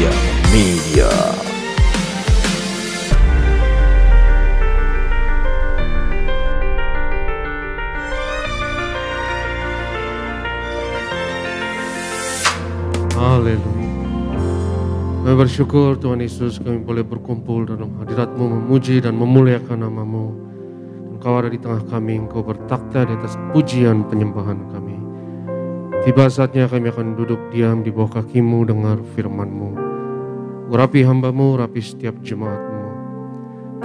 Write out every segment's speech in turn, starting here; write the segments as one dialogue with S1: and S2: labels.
S1: Indonesia Media.
S2: Haleluya. Kami bersyukur Tuhan Yesus, kami boleh berkumpul dalam hadirat-Mu, memuji dan memuliakan nama-Mu. Engkau ada di tengah kami, Engkau bertakhta di atas pujian penyembahan kami. Tiba saatnya kami akan duduk diam di bawah kaki-Mu, dengar firman-Mu. Urapi hamba-Mu, urapi setiap jemaat-Mu.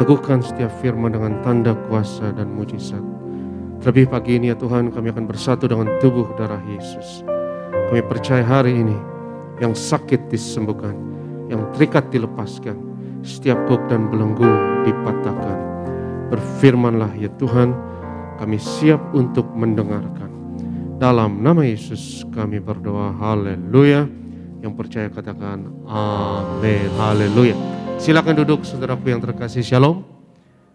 S2: Teguhkan setiap firman dengan tanda kuasa dan mujizat. Terlebih pagi ini ya Tuhan, kami akan bersatu dengan tubuh darah Yesus. Kami percaya hari ini yang sakit disembuhkan, yang terikat dilepaskan, setiap kuk dan belenggu dipatahkan. Berfirmanlah ya Tuhan, kami siap untuk mendengarkan. Dalam nama Yesus kami berdoa, haleluya. Yang percaya katakan amin, haleluya. Silakan duduk saudaraku yang terkasih, shalom.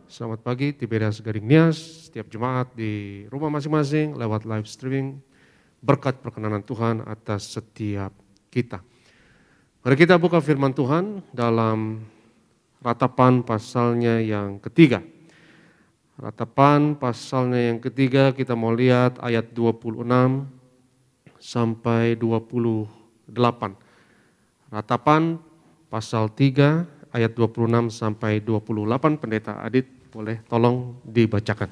S2: Selamat pagi, Tiberias Gading Nias, setiap jemaat di rumah masing-masing lewat live streaming. Berkat perkenanan Tuhan atas setiap kita. Mari kita buka firman Tuhan dalam Ratapan pasalnya yang ketiga. Ratapan pasalnya yang ketiga, kita mau lihat ayat 26 sampai 28. Ratapan pasal 3 ayat 26 sampai 28. Pendeta Adit boleh tolong dibacakan.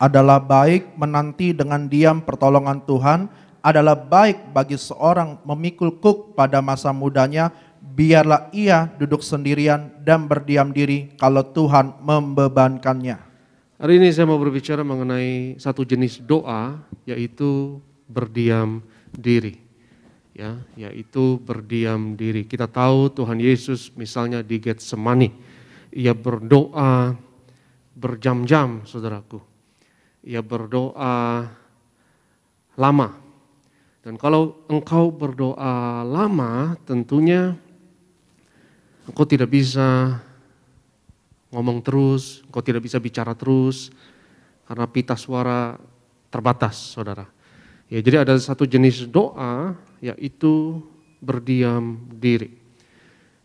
S3: Adalah baik menanti dengan diam pertolongan Tuhan, adalah baik bagi seorang memikul kuk pada masa mudanya, biarlah ia duduk sendirian dan berdiam diri kalau Tuhan membebankannya.
S2: Hari ini saya mau berbicara mengenai satu jenis doa, yaitu berdiam diri. Ya, yaitu berdiam diri. Kita tahu Tuhan Yesus misalnya di Getsemani, ia berdoa berjam-jam, saudaraku. Ia berdoa lama. Dan kalau engkau berdoa lama, tentunya engkau tidak bisa ngomong terus, engkau tidak bisa bicara terus, karena pita suara terbatas, saudara. Ya, jadi ada satu jenis doa, yaitu berdiam diri.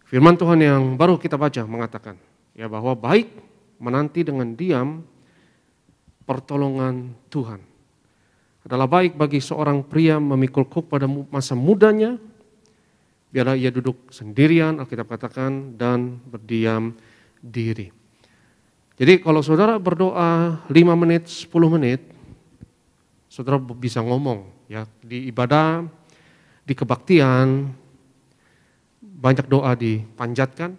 S2: Firman Tuhan yang baru kita baca mengatakan, ya, bahwa baik menanti dengan diam pertolongan Tuhan. Adalah baik bagi seorang pria memikul kuk pada masa mudanya, biarlah ia duduk sendirian, Alkitab katakan, dan berdiam diri. Jadi kalau saudara berdoa 5 menit, 10 menit, saudara bisa ngomong. Ya, di ibadah, di kebaktian, banyak doa dipanjatkan,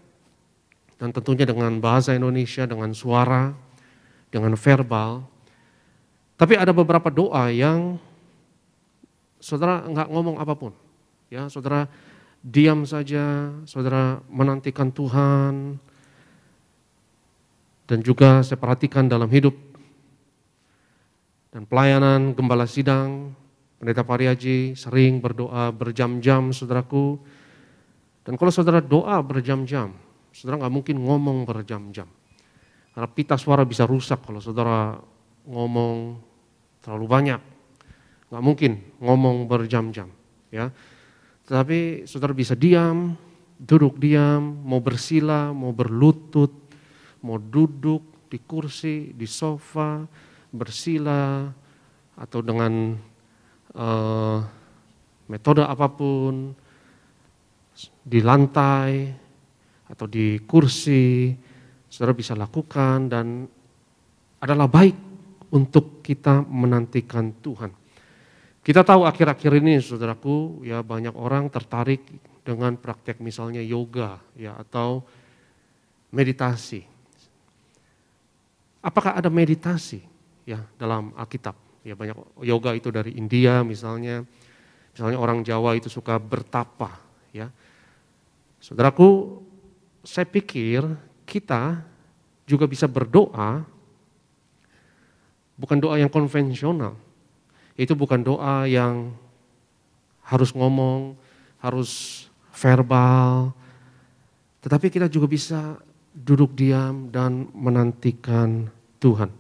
S2: dan tentunya dengan bahasa Indonesia, dengan suara, dengan verbal. Tapi ada beberapa doa yang saudara enggak ngomong apapun. Ya, saudara diam saja, saudara menantikan Tuhan. Dan juga saya perhatikan dalam hidup dan pelayanan gembala sidang, Pendeta Pariaji sering berdoa berjam-jam, saudaraku. Dan kalau saudara doa berjam-jam, saudara enggak mungkin ngomong berjam-jam. Karena pita suara bisa rusak kalau saudara ngomong terlalu banyak. Nggak mungkin ngomong berjam-jam. Ya. Tetapi saudara bisa diam, duduk diam, mau bersila, mau berlutut, mau duduk di kursi, di sofa, bersila, atau dengan metode apapun, di lantai, atau di kursi, saudara bisa lakukan dan adalah baik untuk kita menantikan Tuhan. Kita tahu akhir-akhir ini saudaraku, ya, banyak orang tertarik dengan praktek misalnya yoga, ya, atau meditasi. Apakah ada meditasi, ya, dalam Alkitab? Ya, banyak yoga itu dari India misalnya orang Jawa itu suka bertapa, ya. Saudaraku, saya pikir kita juga bisa berdoa, bukan doa yang konvensional. Itu bukan doa yang harus ngomong, harus verbal. Tetapi kita juga bisa duduk diam dan menantikan Tuhan.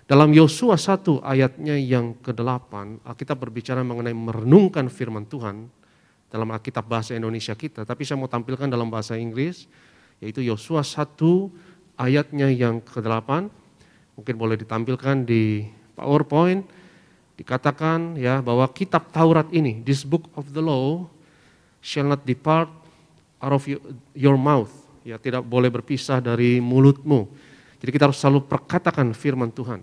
S2: Dalam Yosua 1 ayatnya yang ke-8, kita berbicara mengenai merenungkan firman Tuhan. dalam Alkitab bahasa Indonesia kita, tapi saya mau tampilkan dalam bahasa Inggris, yaitu Yosua 1 ayatnya yang ke-8, mungkin boleh ditampilkan di PowerPoint, dikatakan ya bahwa kitab Taurat ini, this book of the law shall not depart out of your mouth, ya tidak boleh berpisah dari mulutmu. Jadi kita harus selalu perkatakan firman Tuhan.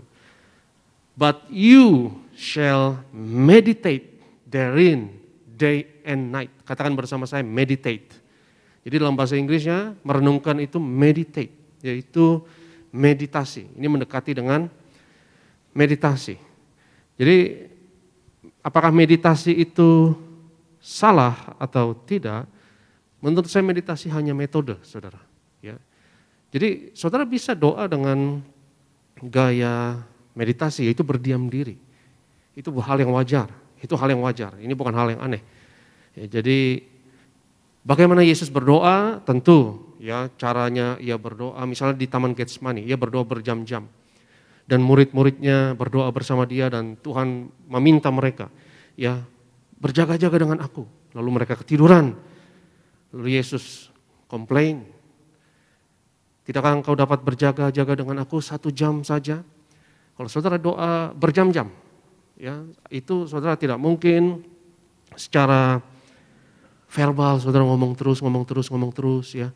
S2: But you shall meditate therein day and night. Katakan bersama saya, meditate. Jadi dalam bahasa Inggrisnya merenungkan itu meditate, yaitu meditasi. Ini mendekati dengan meditasi. Jadi apakah meditasi itu salah atau tidak? Menurut saya meditasi hanya metode, saudara. Ya. Jadi saudara bisa doa dengan gaya meditasi, yaitu berdiam diri. Itu hal yang wajar. Itu hal yang wajar. Ini bukan hal yang aneh. Ya, jadi bagaimana Yesus berdoa? Tentu ya caranya ia berdoa. Misalnya di Taman Getsemani, ia berdoa berjam-jam. Dan murid-muridnya berdoa bersama dia dan Tuhan meminta mereka ya berjaga-jaga dengan aku. Lalu mereka ketiduran. Lalu Yesus komplain, tidakkah engkau dapat berjaga-jaga dengan aku 1 jam saja? Kalau saudara doa berjam-jam, ya itu saudara tidak mungkin secara verbal saudara ngomong terus ya.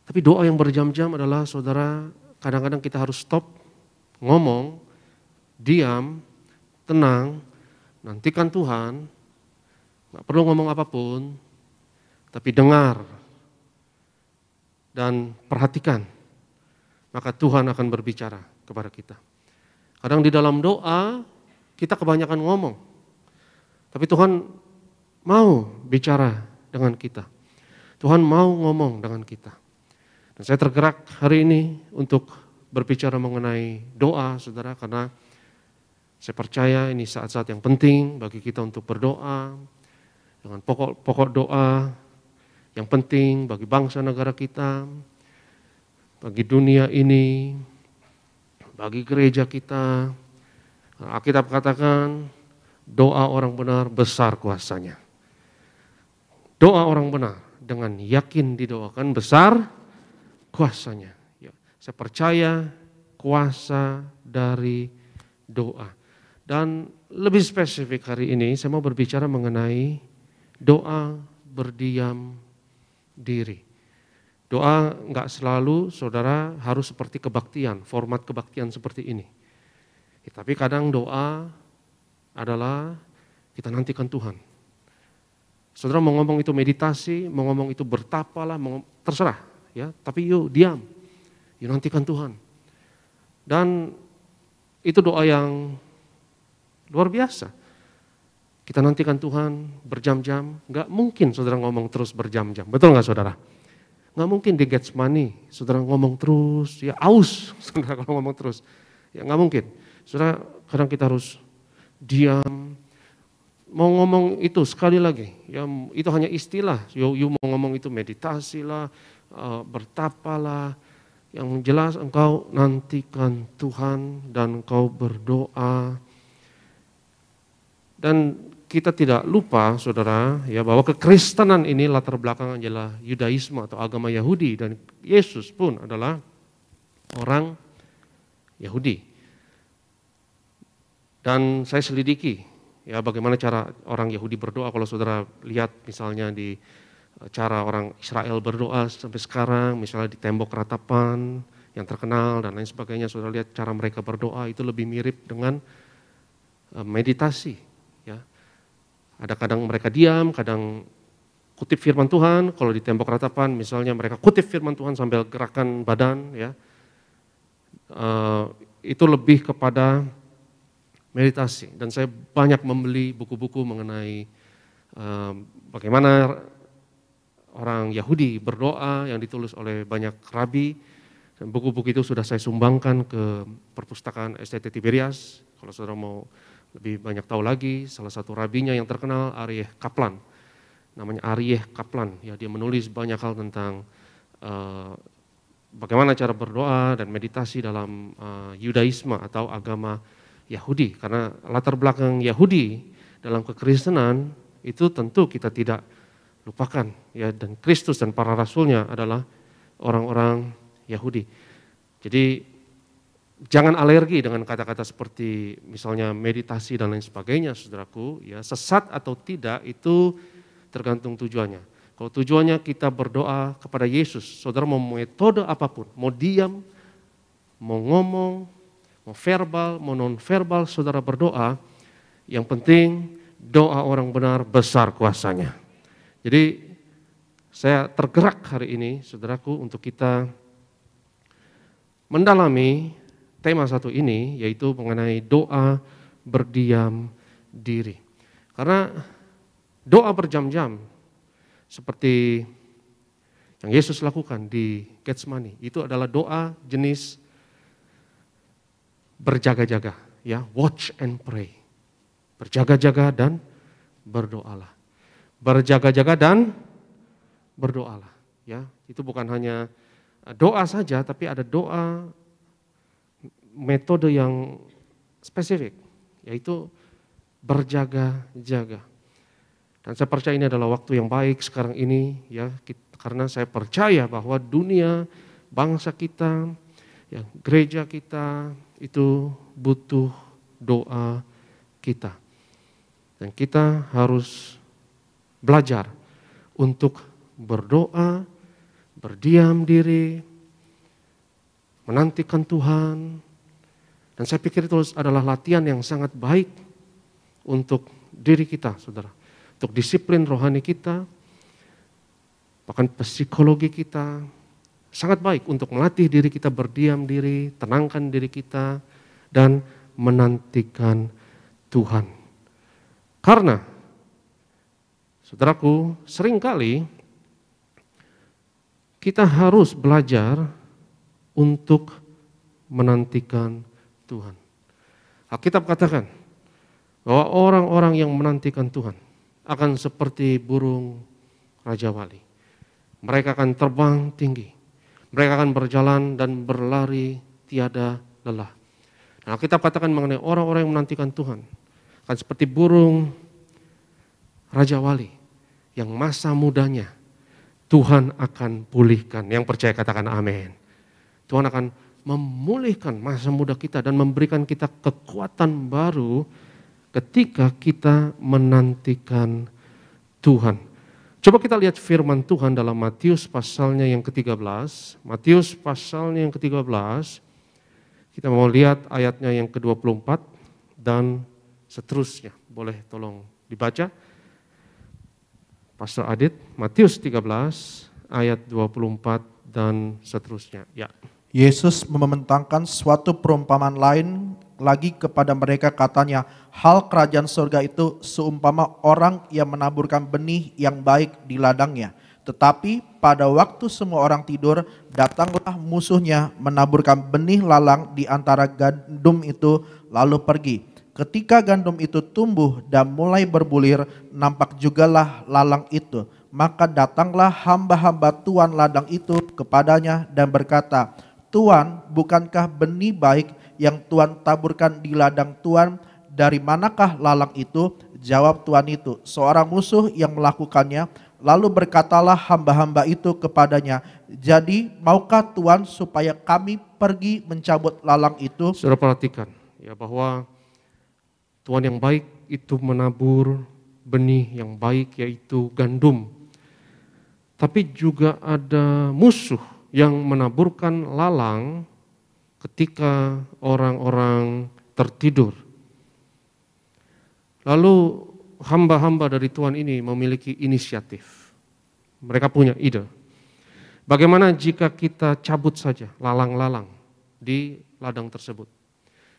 S2: Tapi doa yang berjam-jam adalah saudara kadang-kadang kita harus stop, ngomong, diam, tenang, nantikan Tuhan, nggak perlu ngomong apapun, tapi dengar dan perhatikan, maka Tuhan akan berbicara kepada kita. Kadang di dalam doa kita kebanyakan ngomong, tapi Tuhan mau bicara dengan kita. Tuhan mau ngomong dengan kita. Dan saya tergerak hari ini untuk berbicara mengenai doa, saudara, karena saya percaya ini saat-saat yang penting bagi kita untuk berdoa dengan pokok-pokok doa yang penting bagi bangsa negara kita, bagi dunia ini, bagi gereja kita. Alkitab katakan doa orang benar besar kuasanya. Doa orang benar dengan yakin didoakan besar kuasanya. Ya, saya percaya kuasa dari doa. Dan lebih spesifik hari ini saya mau berbicara mengenai doa berdiam diri. Doa enggak selalu saudara harus seperti kebaktian, format kebaktian seperti ini. Tapi kadang doa adalah kita nantikan Tuhan. Saudara mau ngomong itu meditasi, mau ngomong itu bertapalah, terserah ya. Tapi yuk diam, yuk nantikan Tuhan. Dan itu doa yang luar biasa. Kita nantikan Tuhan berjam-jam, enggak mungkin saudara ngomong terus berjam-jam. Betul enggak saudara? Nggak mungkin di Getsemani, saudara ngomong terus, ya aus, saudara kalau ngomong terus. Ya nggak mungkin. Saudara kadang kita harus diam. Mau ngomong itu sekali lagi, ya itu hanya istilah. You mau ngomong itu meditasi lah, bertapalah. Yang jelas engkau nantikan Tuhan dan engkau berdoa. Dan kita tidak lupa saudara ya bahwa kekristenan ini latar belakang adalah Yudaisme atau agama Yahudi dan Yesus pun adalah orang Yahudi. Dan saya selidiki ya bagaimana cara orang Yahudi berdoa. Kalau saudara lihat misalnya di cara orang Israel berdoa sampai sekarang, misalnya di tembok ratapan yang terkenal dan lain sebagainya, saudara lihat cara mereka berdoa itu lebih mirip dengan meditasi. Ada kadang mereka diam, kadang kutip firman Tuhan. Kalau di tembok ratapan misalnya mereka kutip firman Tuhan sambil gerakan badan, ya itu lebih kepada meditasi. Dan saya banyak membeli buku-buku mengenai bagaimana orang Yahudi berdoa yang ditulis oleh banyak rabi. Dan buku-buku itu sudah saya sumbangkan ke perpustakaan STT Tiberias. Kalau saudara mau lebih banyak tahu lagi, salah satu rabinya yang terkenal Aryeh Kaplan, namanya Aryeh Kaplan. Ya, dia menulis banyak hal tentang bagaimana cara berdoa dan meditasi dalam Yudaisme atau agama Yahudi. Karena latar belakang Yahudi dalam kekristenan itu tentu kita tidak lupakan ya, dan Kristus dan para rasulnya adalah orang-orang Yahudi. Jadi jangan alergi dengan kata-kata seperti misalnya meditasi dan lain sebagainya, saudaraku. Ya, sesat atau tidak itu tergantung tujuannya. Kalau tujuannya kita berdoa kepada Yesus, saudara mau metode apapun, mau diam, mau ngomong, mau verbal, mau non-verbal, saudara berdoa, yang penting doa orang benar besar kuasanya. Jadi saya tergerak hari ini, saudaraku, untuk kita mendalami tema satu ini, yaitu mengenai doa berdiam diri. Karena doa berjam-jam seperti yang Yesus lakukan di Getsemani, itu adalah doa jenis berjaga-jaga, ya, watch and pray. Berjaga-jaga dan berdoalah. Berjaga-jaga dan berdoalah, ya. Itu bukan hanya doa saja, tapi ada doa metode yang spesifik, yaitu berjaga-jaga. Dan saya percaya ini adalah waktu yang baik sekarang ini, ya, karena saya percaya bahwa dunia, bangsa kita, ya, gereja kita itu butuh doa kita. Dan kita harus belajar untuk berdoa, berdiam diri, menantikan Tuhan. Dan saya pikir itu adalah latihan yang sangat baik untuk diri kita, saudara. Untuk disiplin rohani kita, bahkan psikologi kita, sangat baik untuk melatih diri kita berdiam diri, tenangkan diri kita, dan menantikan Tuhan. Karena, saudaraku, seringkali kita harus belajar untuk menantikan Tuhan. Alkitab katakan bahwa orang-orang yang menantikan Tuhan akan seperti burung Raja Wali. Mereka akan terbang tinggi. Mereka akan berjalan dan berlari tiada lelah. Nah, Alkitab katakan mengenai orang-orang yang menantikan Tuhan akan seperti burung Raja Wali yang masa mudanya Tuhan akan pulihkan. Yang percaya katakan amin. Tuhan akan memulihkan masa muda kita dan memberikan kita kekuatan baru ketika kita menantikan Tuhan. Coba kita lihat firman Tuhan dalam Matius pasalnya yang ke-13. Matius pasalnya yang ke-13. Kita mau lihat ayatnya yang ke-24 dan seterusnya. Boleh tolong dibaca. Pastor Adit, Matius 13 ayat 24 dan seterusnya. Ya.
S3: Yesus membentangkan suatu perumpamaan lain lagi kepada mereka, katanya, hal kerajaan surga itu seumpama orang yang menaburkan benih yang baik di ladangnya. Tetapi pada waktu semua orang tidur, datanglah musuhnya menaburkan benih lalang di antara gandum itu, lalu pergi. Ketika gandum itu tumbuh dan mulai berbulir, nampak jugalah lalang itu. Maka datanglah hamba-hamba tuan ladang itu kepadanya dan berkata, Tuan, bukankah benih baik yang Tuan taburkan di ladang Tuan? Dari manakah lalang itu? Jawab tuan itu, seorang musuh yang melakukannya. Lalu berkatalah hamba-hamba itu kepadanya, jadi maukah Tuan supaya kami pergi mencabut lalang itu?
S2: Saudara perhatikan ya, bahwa Tuhan yang baik itu menabur benih yang baik, yaitu gandum. Tapi juga ada musuh yang menaburkan lalang ketika orang-orang tertidur. Lalu hamba-hamba dari Tuhan ini memiliki inisiatif. Mereka punya ide. Bagaimana jika kita cabut saja lalang-lalang di ladang tersebut?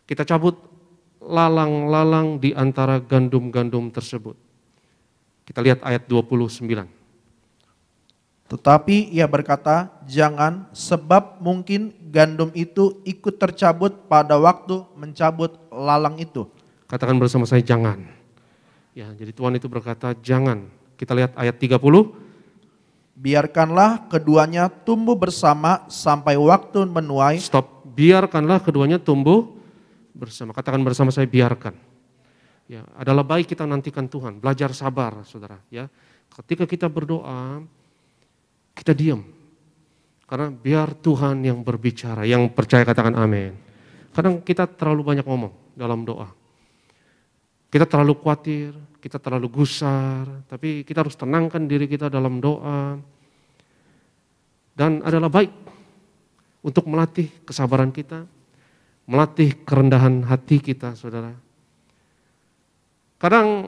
S2: Kita cabut lalang-lalang di antara gandum-gandum tersebut. Kita lihat ayat 29.
S3: Tetapi ia berkata, jangan, sebab mungkin gandum itu ikut tercabut pada waktu mencabut lalang itu.
S2: Katakan bersama saya, jangan. Ya, jadi Tuhan itu berkata, jangan. Kita lihat ayat 30.
S3: Biarkanlah keduanya tumbuh bersama sampai waktu menuai.
S2: Stop, biarkanlah keduanya tumbuh bersama. Katakan bersama saya, biarkan. Ya, adalah baik kita nantikan Tuhan, belajar sabar, saudara. Ya, ketika kita berdoa, kita diam. Karena biar Tuhan yang berbicara, yang percaya katakan amin. Kadang kita terlalu banyak ngomong dalam doa. Kita terlalu khawatir, kita terlalu gusar, tapi kita harus tenangkan diri kita dalam doa. Dan adalah baik untuk melatih kesabaran kita, melatih kerendahan hati kita, saudara. Kadang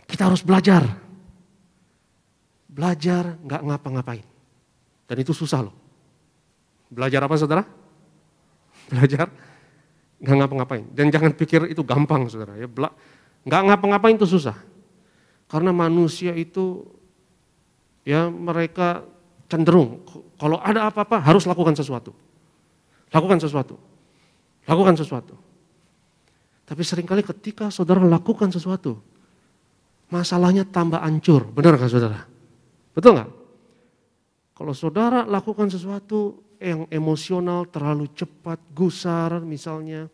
S2: kita harus belajar nggak ngapa-ngapain. Dan itu susah loh. Belajar apa saudara? Belajar nggak ngapa-ngapain. Dan jangan pikir itu gampang saudara. Ya, nggak ngapa-ngapain itu susah. Karena manusia itu ya mereka cenderung kalau ada apa-apa harus lakukan sesuatu. Lakukan sesuatu. Lakukan sesuatu. Tapi seringkali ketika saudara lakukan sesuatu, masalahnya tambah hancur. Benar nggak saudara? Betul nggak? Kalau saudara lakukan sesuatu yang emosional, terlalu cepat, gusar misalnya,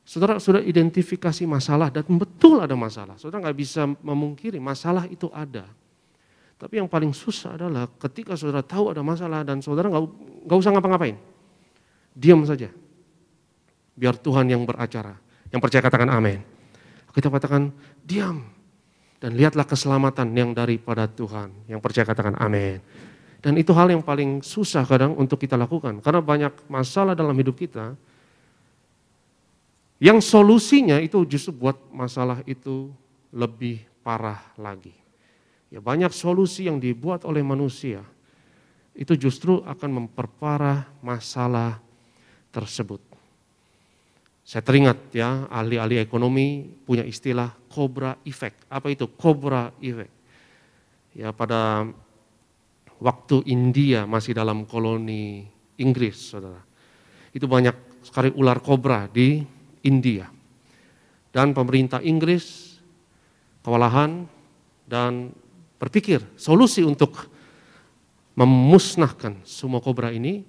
S2: saudara sudah identifikasi masalah dan betul ada masalah. Saudara nggak bisa memungkiri masalah itu ada. Tapi yang paling susah adalah ketika saudara tahu ada masalah dan saudara nggak usah ngapa-ngapain, diam saja. Biar Tuhan yang beracara, yang percaya katakan amin. Kita katakan diam dan lihatlah keselamatan yang daripada Tuhan, yang percaya katakan amin. Dan itu hal yang paling susah kadang untuk kita lakukan karena banyak masalah dalam hidup kita yang solusinya itu justru buat masalah itu lebih parah lagi. Ya, banyak solusi yang dibuat oleh manusia itu justru akan memperparah masalah tersebut. Saya teringat ya, ahli-ahli ekonomi punya istilah cobra effect. Apa itu cobra effect? Ya, pada waktu India masih dalam koloni Inggris, saudara. Itu banyak sekali ular kobra di India. Dan pemerintah Inggris kewalahan dan berpikir solusi untuk memusnahkan semua kobra ini.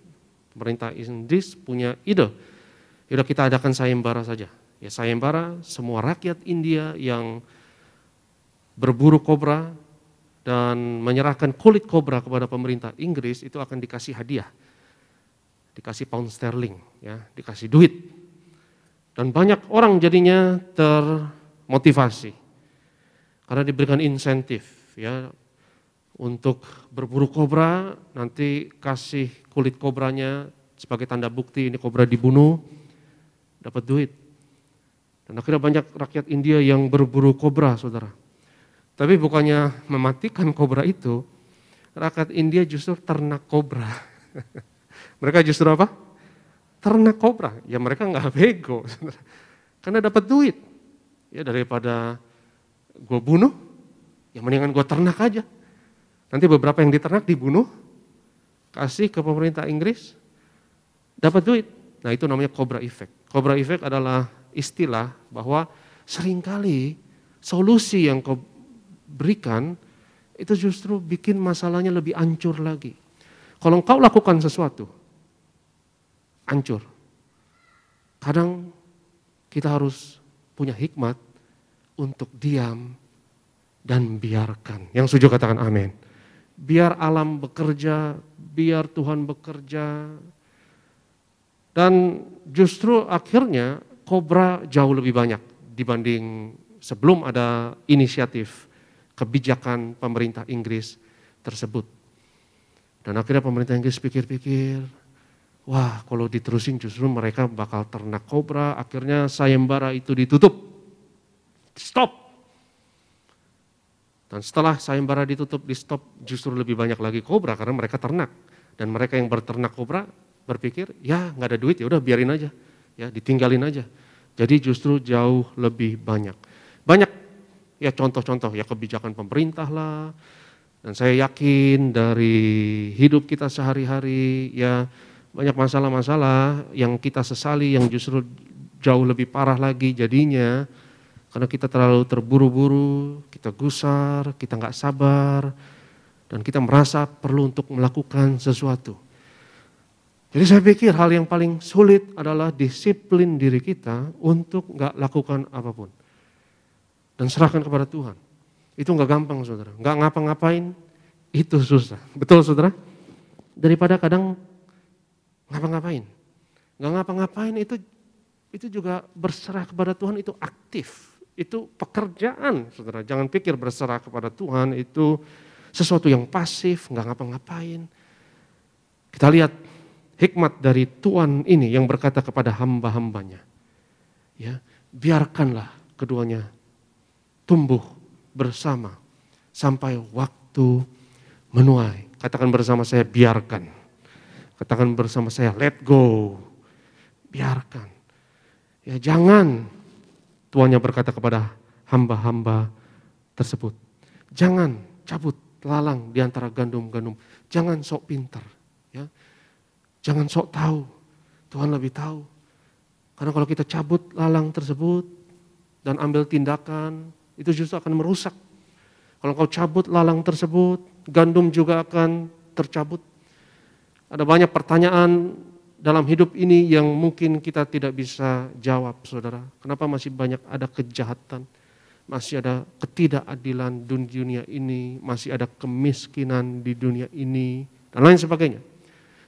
S2: Pemerintah Inggris punya ide. Yaudah kita adakan sayembara saja. Ya sayembara semua rakyat India yang berburu kobra dan menyerahkan kulit kobra kepada pemerintah Inggris itu akan dikasih hadiah. Dikasih pound sterling, ya, dikasih duit. Dan banyak orang jadinya termotivasi. Karena diberikan insentif, ya, untuk berburu kobra, nanti kasih kulit kobranya sebagai tanda bukti ini kobra dibunuh, dapat duit. Dan akhirnya banyak rakyat India yang berburu kobra, saudara. Tapi bukannya mematikan kobra itu, rakyat India justru ternak kobra. Mereka justru apa? Ternak kobra. Ya mereka nggak bego, saudara. Karena dapat duit. Ya daripada gue bunuh, ya mendingan gue ternak aja. Nanti beberapa yang diternak dibunuh, kasih ke pemerintah Inggris, dapat duit. Nah itu namanya cobra effect. Cobra effect adalah istilah bahwa seringkali solusi yang kau berikan itu justru bikin masalahnya lebih hancur lagi. Kalau engkau lakukan sesuatu, hancur. Kadang kita harus punya hikmat untuk diam dan biarkan. Yang setuju katakan amin. Biar alam bekerja, biar Tuhan bekerja. Dan justru akhirnya kobra jauh lebih banyak dibanding sebelum ada inisiatif kebijakan pemerintah Inggris tersebut. Dan akhirnya pemerintah Inggris pikir-pikir, wah kalau diterusin justru mereka bakal ternak kobra, akhirnya sayembara itu ditutup. Stop. Dan setelah sayembara ditutup, di stop, justru lebih banyak lagi kobra karena mereka ternak. Dan mereka yang berternak kobra berpikir, ya nggak ada duit, ya udah biarin aja, ya ditinggalin aja. Jadi justru jauh lebih banyak. Banyak ya contoh-contoh ya kebijakan pemerintah lah. Dan saya yakin dari hidup kita sehari-hari ya banyak masalah-masalah yang kita sesali yang justru jauh lebih parah lagi jadinya. Karena kita terlalu terburu-buru, kita gusar, kita nggak sabar, dan kita merasa perlu untuk melakukan sesuatu. Jadi saya pikir hal yang paling sulit adalah disiplin diri kita untuk nggak lakukan apapun. Dan serahkan kepada Tuhan. Itu nggak gampang saudara, nggak ngapa-ngapain itu susah. Betul saudara? Daripada kadang ngapa-ngapain. Nggak ngapa-ngapain itu juga berserah kepada Tuhan, itu aktif. Itu pekerjaan saudara, jangan pikir berserah kepada Tuhan itu sesuatu yang pasif, nggak ngapa-ngapain. Kita lihat hikmat dari Tuhan ini yang berkata kepada hamba-hambanya. Ya, biarkanlah keduanya tumbuh bersama sampai waktu menuai. Katakan bersama saya, biarkan. Katakan bersama saya, let go. Biarkan. Ya, jangan, tuannya berkata kepada hamba-hamba tersebut, jangan cabut lalang di antara gandum-gandum. Jangan sok pintar. Ya. Jangan sok tahu. Tuhan lebih tahu. Karena kalau kita cabut lalang tersebut dan ambil tindakan, itu justru akan merusak. Kalau kau cabut lalang tersebut, gandum juga akan tercabut. Ada banyak pertanyaan dalam hidup ini yang mungkin kita tidak bisa jawab, saudara. Kenapa masih banyak ada kejahatan, masih ada ketidakadilan di dunia ini, masih ada kemiskinan di dunia ini, dan lain sebagainya.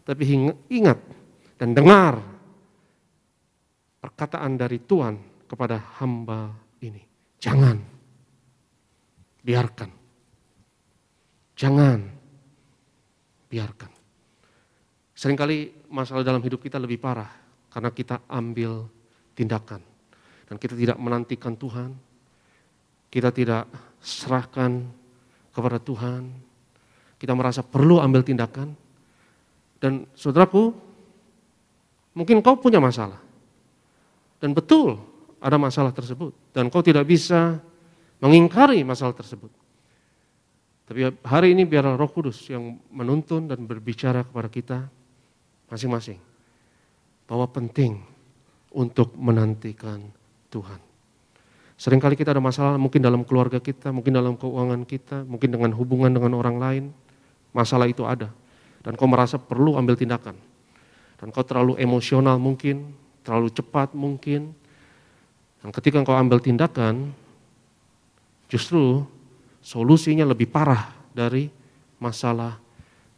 S2: Tapi ingat dan dengar perkataan dari Tuhan kepada hamba ini. Jangan. Biarkan. Jangan. Biarkan. Seringkali masalah dalam hidup kita lebih parah karena kita ambil tindakan. Dan kita tidak menantikan Tuhan. Kita tidak serahkan kepada Tuhan. Kita merasa perlu ambil tindakan. Dan saudaraku, mungkin kau punya masalah. Dan betul ada masalah tersebut. Dan kau tidak bisa mengingkari masalah tersebut. Tapi hari ini biarlah Roh Kudus yang menuntun dan berbicara kepada kita masing-masing. Bahwa penting untuk menantikan Tuhan. Seringkali kita ada masalah mungkin dalam keluarga kita, mungkin dalam keuangan kita, mungkin dengan hubungan dengan orang lain. Masalah itu ada. Dan kau merasa perlu ambil tindakan. Dan kau terlalu emosional mungkin, terlalu cepat mungkin. Dan ketika kau ambil tindakan, justru solusinya lebih parah dari masalah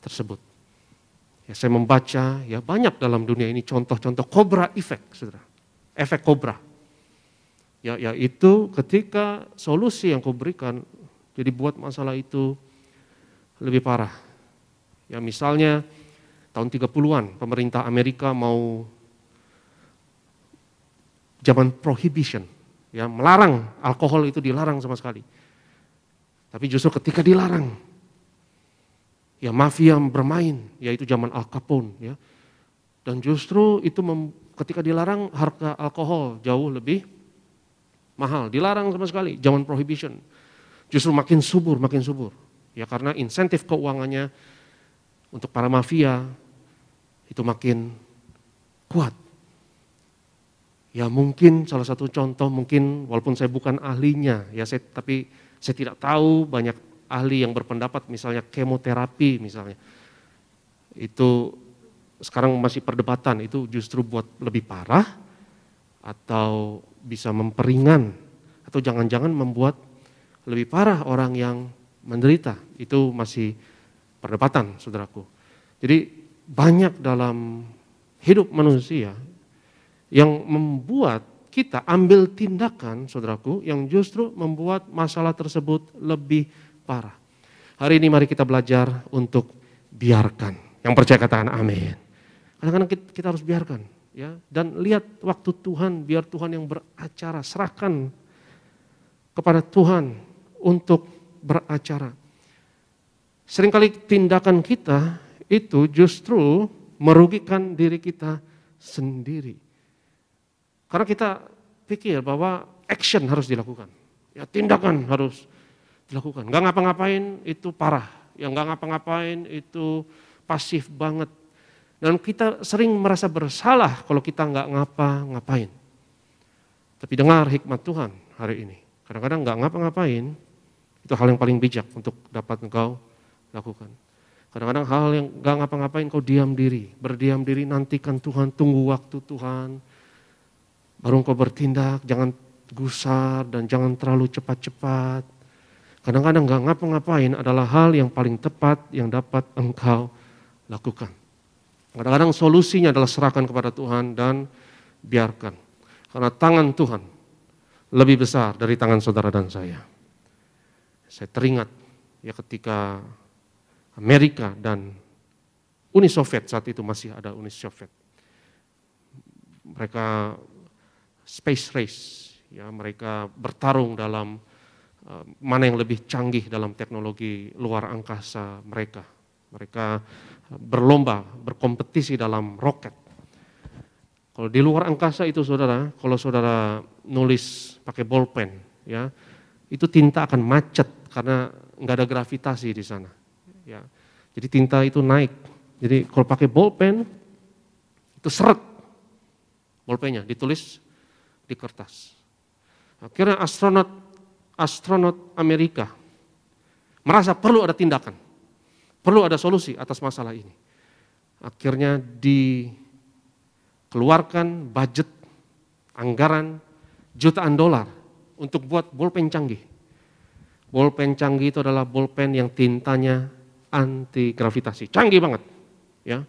S2: tersebut. Ya, saya membaca ya banyak dalam dunia ini contoh-contoh cobra effect, saudara. Efek kobra. Ya, yaitu ketika solusi yang kau berikan jadi buat masalah itu lebih parah. Ya misalnya tahun 30-an pemerintah Amerika mau zaman prohibition, ya melarang alkohol itu dilarang sama sekali. Tapi justru ketika dilarang, ya mafia bermain, yaitu zaman Al Capone, ya. Dan justru itu ketika dilarang harga alkohol jauh lebih mahal, dilarang sama sekali, zaman prohibition. Justru makin subur. Ya karena insentif keuangannya untuk para mafia itu makin kuat. Ya mungkin salah satu contoh mungkin walaupun saya bukan ahlinya ya tapi saya tidak tahu banyak ahli yang berpendapat misalnya kemoterapi misalnya. Itu sekarang masih perdebatan itu justru buat lebih parah atau bisa memperingan atau jangan-jangan membuat lebih parah orang yang menderita. Itu masih perdebatan saudaraku. Jadi banyak dalam hidup manusia yang membuat kita ambil tindakan saudaraku yang justru membuat masalah tersebut lebih parah. Hari ini mari kita belajar untuk biarkan. Yang percaya katakan amin. Kadang-kadang kita harus biarkan ya dan lihat waktu Tuhan, biar Tuhan yang beracara, serahkan kepada Tuhan untuk beracara. Seringkali tindakan kita itu justru merugikan diri kita sendiri. Karena kita pikir bahwa action harus dilakukan. Ya tindakan harus dilakukan. Gak ngapa-ngapain itu parah. Yang gak ngapa-ngapain itu pasif banget. Dan kita sering merasa bersalah kalau kita gak ngapa-ngapain. Tapi dengar hikmat Tuhan hari ini. Kadang-kadang gak ngapa-ngapain itu hal yang paling bijak untuk dapat engkau lakukan. Kadang-kadang hal yang gak ngapa-ngapain kau diam diri. Berdiam diri nantikan Tuhan, tunggu waktu Tuhan. Baru engkau bertindak, jangan gusar dan jangan terlalu cepat-cepat. Kadang-kadang nggak ngapa-ngapain adalah hal yang paling tepat yang dapat engkau lakukan. Kadang-kadang solusinya adalah serahkan kepada Tuhan dan biarkan. Karena tangan Tuhan lebih besar dari tangan saudara dan saya. Saya teringat ya ketika Amerika dan Uni Soviet, saat itu masih ada Uni Soviet. Mereka space race, ya mereka bertarung dalam mana yang lebih canggih dalam teknologi luar angkasa mereka. Mereka berlomba, berkompetisi dalam roket. Kalau di luar angkasa itu saudara, kalau saudara nulis pakai bolpen, ya itu tinta akan macet karena nggak ada gravitasi di sana. Ya, jadi tinta itu naik. Jadi kalau pakai bolpen itu seret bolpennya, ditulis di kertas. Akhirnya astronot Amerika merasa perlu ada tindakan, perlu ada solusi atas masalah ini. Akhirnya dikeluarkan budget, anggaran jutaan dolar untuk buat bolpen canggih. Bolpen canggih itu adalah bolpen yang tintanya anti gravitasi, canggih banget. Ya.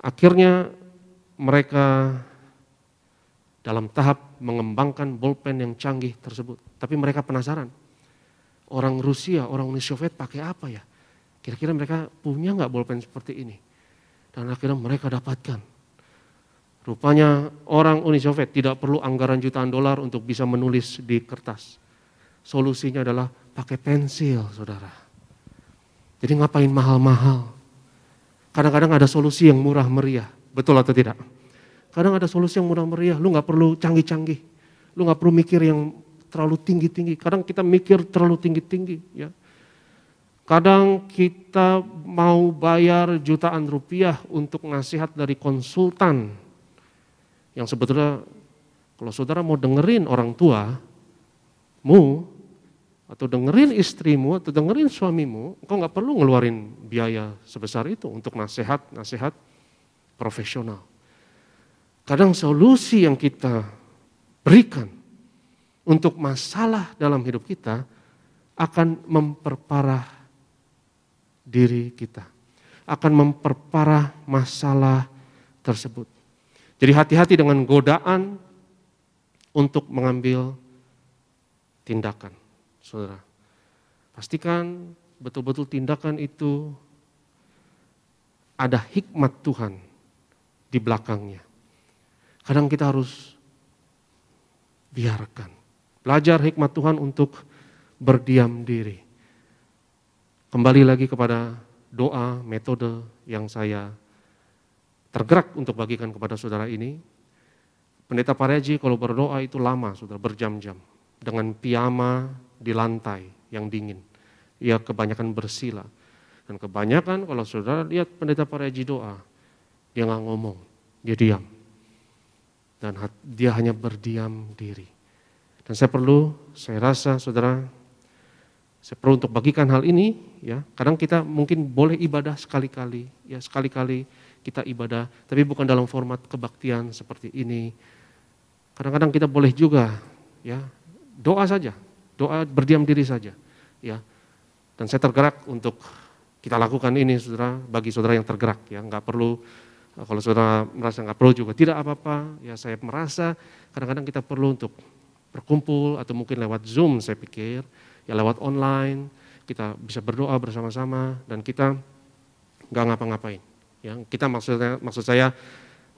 S2: Akhirnya mereka dalam tahap mengembangkan bolpen yang canggih tersebut. Tapi mereka penasaran, orang Rusia, orang Uni Soviet pakai apa ya? Kira-kira mereka punya nggak bolpen seperti ini? Dan akhirnya mereka dapatkan. Rupanya orang Uni Soviet tidak perlu anggaran jutaan dolar untuk bisa menulis di kertas. Solusinya adalah pakai pensil, saudara. Jadi ngapain mahal-mahal? Kadang-kadang ada solusi yang murah meriah, betul atau tidak? Kadang ada solusi yang murah meriah, lu gak perlu canggih-canggih. Lu gak perlu mikir yang terlalu tinggi-tinggi. Kadang kita mikir terlalu tinggi-tinggi. Ya. Kadang kita mau bayar jutaan rupiah untuk nasihat dari konsultan. Yang sebetulnya kalau saudara mau dengerin orang tuamu, atau dengerin istrimu, atau dengerin suamimu, engkau gak perlu ngeluarin biaya sebesar itu untuk nasihat profesional. Kadang solusi yang kita berikan untuk masalah dalam hidup kita akan memperparah diri kita, akan memperparah masalah tersebut. Jadi hati-hati dengan godaan untuk mengambil tindakan, saudara. Pastikan betul-betul tindakan itu ada hikmat Tuhan di belakangnya. Kadang kita harus biarkan. Belajar hikmat Tuhan untuk berdiam diri. Kembali lagi kepada doa, metode yang saya tergerak untuk bagikan kepada saudara ini. Pendeta Pareji kalau berdoa itu lama, saudara, berjam-jam. Dengan piyama di lantai yang dingin. Ia kebanyakan bersila. Dan kebanyakan kalau saudara lihat Pendeta Pareji doa, dia nggak ngomong, dia diam. Dan dia hanya berdiam diri. Dan saya rasa saudara, saya perlu untuk bagikan hal ini. Ya, kadang kita mungkin boleh ibadah sekali-kali, ya sekali-kali kita ibadah, tapi bukan dalam format kebaktian seperti ini. Kadang-kadang kita boleh juga, ya doa saja, doa berdiam diri saja, ya. Dan saya tergerak untuk kita lakukan ini, saudara, bagi saudara yang tergerak, ya nggak perlu. Kalau saudara merasa nggak perlu juga tidak apa-apa, ya saya merasa kadang-kadang kita perlu untuk berkumpul atau mungkin lewat Zoom saya pikir, ya lewat online, kita bisa berdoa bersama-sama dan kita nggak ngapa-ngapain. Ya, kita maksud saya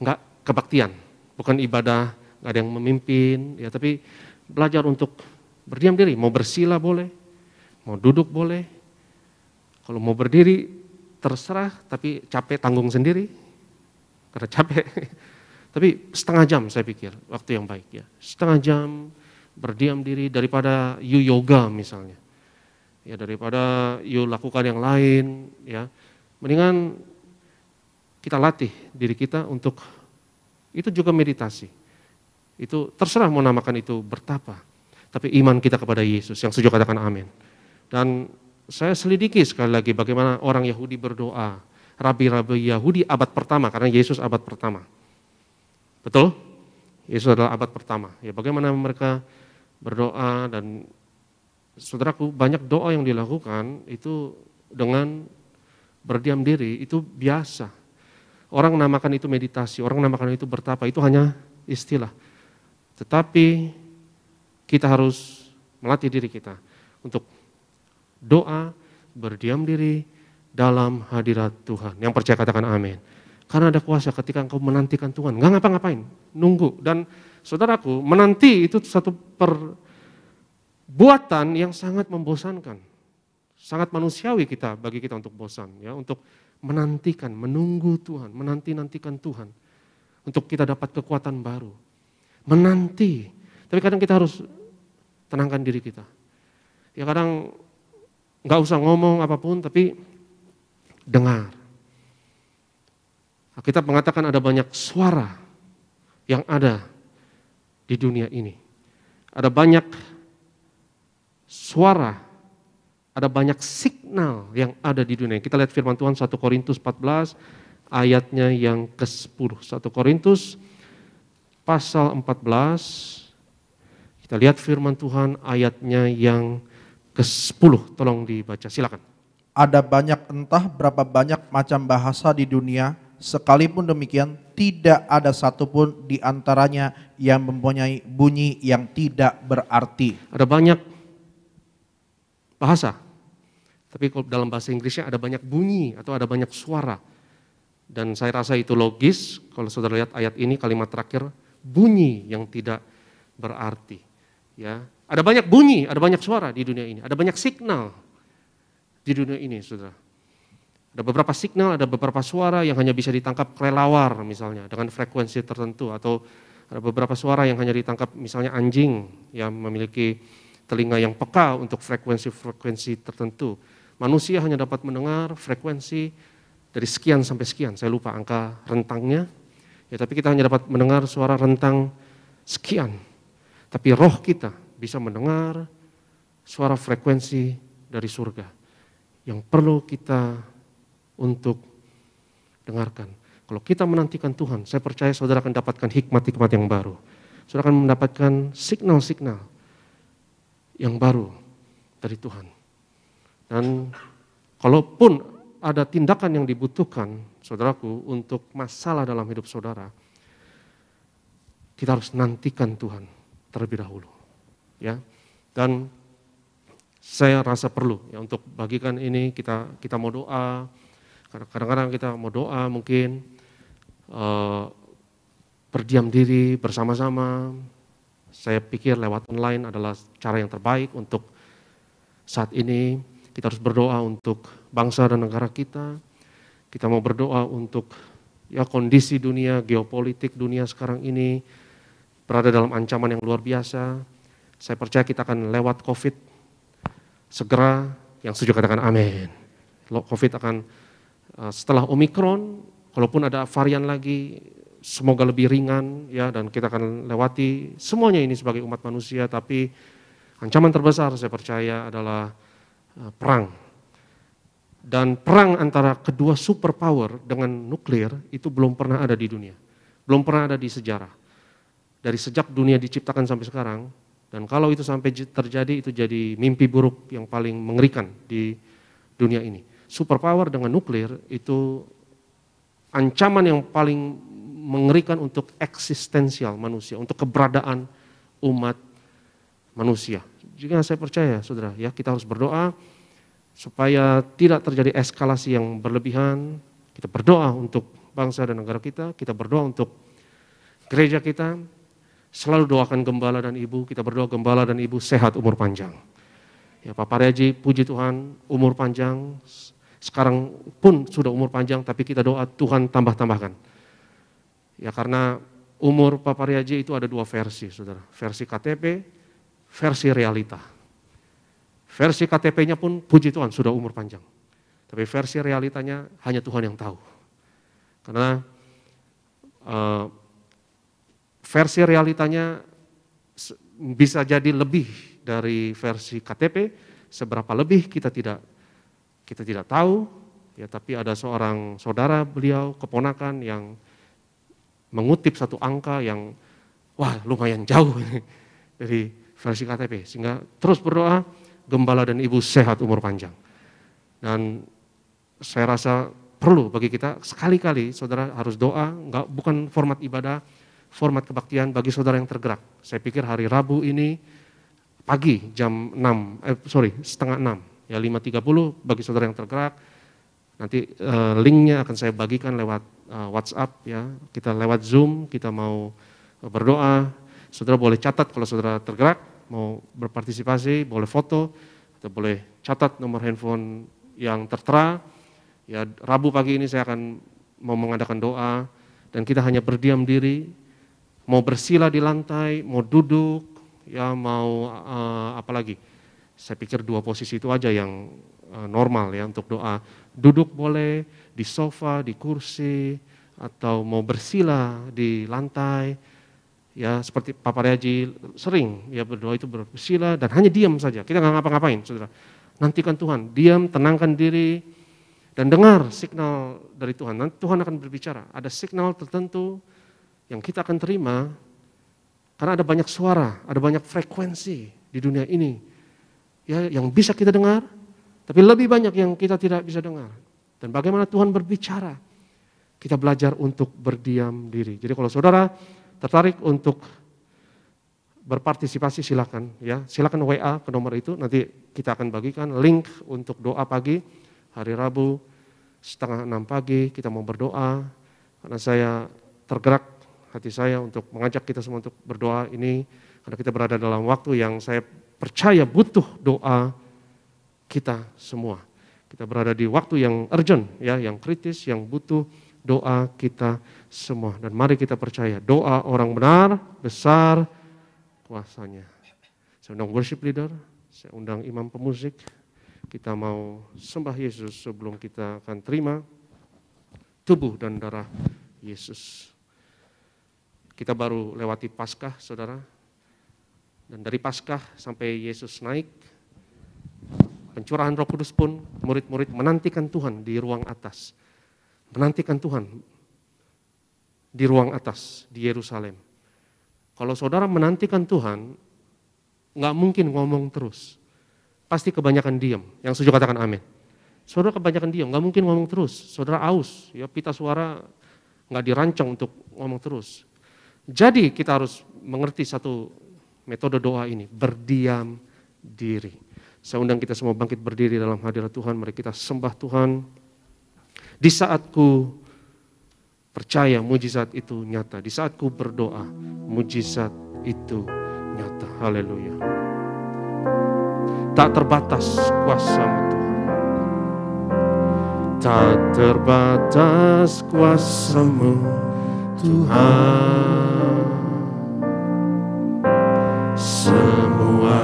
S2: nggak kebaktian, bukan ibadah, nggak ada yang memimpin, ya tapi belajar untuk berdiam diri, mau bersila boleh, mau duduk boleh, kalau mau berdiri terserah, tapi capek tanggung sendiri. Karena capek, tapi setengah jam saya pikir waktu yang baik ya. Setengah jam berdiam diri daripada you yoga misalnya. Ya daripada you lakukan yang lain ya. Mendingan kita latih diri kita untuk itu juga meditasi. Itu terserah mau namakan itu bertapa. Tapi iman kita kepada Yesus yang setuju katakan amin. Dan saya selidiki sekali lagi bagaimana orang Yahudi berdoa. Rabi-rabi Yahudi abad pertama, karena Yesus abad pertama. Betul? Yesus adalah abad pertama. Ya, bagaimana mereka berdoa dan Saudaraku, banyak doa yang dilakukan itu dengan berdiam diri, itu biasa. Orang namakan itu meditasi, orang namakan itu bertapa, itu hanya istilah. Tetapi kita harus melatih diri kita untuk doa, berdiam diri dalam hadirat Tuhan. Yang percaya katakan amin. Karena ada kuasa ketika engkau menantikan Tuhan, nggak ngapa-ngapain, nunggu. Dan saudaraku, menanti itu satu perbuatan yang sangat membosankan. Sangat manusiawi bagi kita untuk bosan, ya, untuk menantikan, menunggu Tuhan, menantikan Tuhan. Untuk kita dapat kekuatan baru. Menanti. Tapi kadang kita harus tenangkan diri kita. Ya kadang nggak usah ngomong apapun, tapi dengar. Kita mengatakan ada banyak suara yang ada di dunia ini. Ada banyak suara, ada banyak signal yang ada di dunia. Kita lihat firman Tuhan 1 Korintus 14 ayatnya yang ke-10. 1 Korintus pasal 14. Kita lihat firman Tuhan ayatnya yang ke-10. Tolong dibaca, silakan.
S3: Ada banyak entah berapa banyak macam bahasa di dunia, sekalipun demikian tidak ada satupun di antaranya yang mempunyai bunyi yang tidak berarti.
S2: Ada banyak bahasa, tapi kalau dalam bahasa Inggrisnya ada banyak bunyi atau ada banyak suara. Dan saya rasa itu logis kalau saudara lihat ayat ini, kalimat terakhir, bunyi yang tidak berarti. Ya, ada banyak bunyi, ada banyak suara di dunia ini, ada banyak signal di dunia ini, saudara. Ada beberapa signal, ada beberapa suara yang hanya bisa ditangkap kelelawar misalnya dengan frekuensi tertentu, atau ada beberapa suara yang hanya ditangkap misalnya anjing yang memiliki telinga yang peka untuk frekuensi-frekuensi tertentu. Manusia hanya dapat mendengar frekuensi dari sekian sampai sekian, saya lupa angka rentangnya, ya, tapi kita hanya dapat mendengar suara rentang sekian. Tapi roh kita bisa mendengar suara frekuensi dari surga yang perlu kita untuk dengarkan. Kalau kita menantikan Tuhan, saya percaya saudara akan dapatkan hikmat-hikmat yang baru. Saudara akan mendapatkan signal-signal yang baru dari Tuhan. Dan kalaupun ada tindakan yang dibutuhkan, saudaraku, untuk masalah dalam hidup saudara, kita harus nantikan Tuhan terlebih dahulu. Ya. Dan saya rasa perlu ya untuk bagikan ini, kita mau doa. Kadang-kadang kita mau doa mungkin berdiam diri bersama-sama. Saya pikir lewat online adalah cara yang terbaik untuk saat ini. Kita harus berdoa untuk bangsa dan negara kita. Kita mau berdoa untuk ya kondisi dunia, geopolitik dunia sekarang ini berada dalam ancaman yang luar biasa. Saya percaya kita akan lewat COVID segera. Yang setuju katakan amin. COVID akan setelah Omikron, kalaupun ada varian lagi, semoga lebih ringan ya, dan kita akan lewati semuanya ini sebagai umat manusia. Tapi ancaman terbesar saya percaya adalah perang. Dan perang antara kedua superpower dengan nuklir itu belum pernah ada di dunia, belum pernah ada di sejarah. Dari sejak dunia diciptakan sampai sekarang, dan kalau itu sampai terjadi, itu jadi mimpi buruk yang paling mengerikan di dunia ini. Superpower dengan nuklir itu ancaman yang paling mengerikan untuk eksistensial manusia, untuk keberadaan umat manusia. Jika saya percaya, saudara, ya kita harus berdoa supaya tidak terjadi eskalasi yang berlebihan. Kita berdoa untuk bangsa dan negara kita berdoa untuk gereja kita. Selalu doakan gembala dan ibu, kita berdoa gembala dan ibu sehat, umur panjang. Ya, Pak Paryaji, puji Tuhan, umur panjang. Sekarang pun sudah umur panjang, tapi kita doa Tuhan tambah-tambahkan. Ya, karena umur Pak Paryaji itu ada dua versi, saudara. Versi KTP, versi realita. Versi KTP-nya pun puji Tuhan sudah umur panjang. Tapi versi realitanya hanya Tuhan yang tahu. Karena versi realitanya bisa jadi lebih dari versi KTP, seberapa lebih kita tidak tahu, ya, tapi ada seorang saudara beliau, keponakan yang mengutip satu angka yang wah lumayan jauh ini dari versi KTP. Sehingga terus berdoa gembala dan ibu sehat umur panjang. Dan saya rasa perlu bagi kita sekali-kali saudara harus doa, bukan format ibadah, format kebaktian bagi saudara yang tergerak. Saya pikir hari Rabu ini pagi jam 5:30 ya 5:30 bagi saudara yang tergerak. Nanti linknya akan saya bagikan lewat WhatsApp ya. Kita lewat Zoom, kita mau berdoa. Saudara boleh catat kalau saudara tergerak, mau berpartisipasi, boleh foto, atau boleh catat nomor handphone yang tertera. Ya, Rabu pagi ini saya akan mau mengadakan doa dan kita hanya berdiam diri, mau bersila di lantai, mau duduk, ya mau apa lagi. Saya pikir 2 posisi itu aja yang normal ya untuk doa. Duduk boleh di sofa, di kursi, atau mau bersila di lantai. Ya seperti Papa Reaji sering ya berdoa itu bersila dan hanya diam saja. Kita nggak ngapa-ngapain, saudara. Nantikan Tuhan, diam, tenangkan diri, dan dengar signal dari Tuhan. Nanti Tuhan akan berbicara. Ada signal tertentu yang kita akan terima karena ada banyak suara, ada banyak frekuensi di dunia ini ya yang bisa kita dengar, tapi lebih banyak yang kita tidak bisa dengar. Dan bagaimana Tuhan berbicara, kita belajar untuk berdiam diri. Jadi kalau saudara tertarik untuk berpartisipasi silakan ya, silakan WA ke nomor itu, nanti kita akan bagikan link untuk doa pagi. Hari Rabu 5:30 pagi kita mau berdoa karena saya tergerak hati saya untuk mengajak kita semua untuk berdoa ini karena kita berada dalam waktu yang saya percaya butuh doa kita semua. Kita berada di waktu yang urgent ya, yang kritis, yang butuh doa kita semua. Dan mari kita percaya doa orang benar besar kuasanya. Saya undang worship leader, saya undang imam pemusik. Kita mau sembah Yesus sebelum kita akan terima tubuh dan darah Yesus. Kita baru lewati Paskah, saudara. Dan dari Paskah sampai Yesus naik, pencurahan Roh Kudus pun murid-murid menantikan Tuhan di ruang atas. Menantikan Tuhan di ruang atas, di Yerusalem. Kalau saudara menantikan Tuhan, nggak mungkin ngomong terus. Pasti kebanyakan diam. Yang setuju katakan amin. Saudara kebanyakan diam, nggak mungkin ngomong terus. Saudara aus, ya pita suara nggak dirancang untuk ngomong terus. Jadi kita harus mengerti satu metode doa ini, berdiam diri. Saya undang kita semua bangkit berdiri dalam hadirat Tuhan. Mari kita sembah Tuhan. Di saat ku percaya, mujizat itu nyata. Di saat ku berdoa, mujizat itu nyata. Haleluya. Tak terbatas kuasa-Mu Tuhan. Tak terbatas kuasa-Mu Tuhan. Semua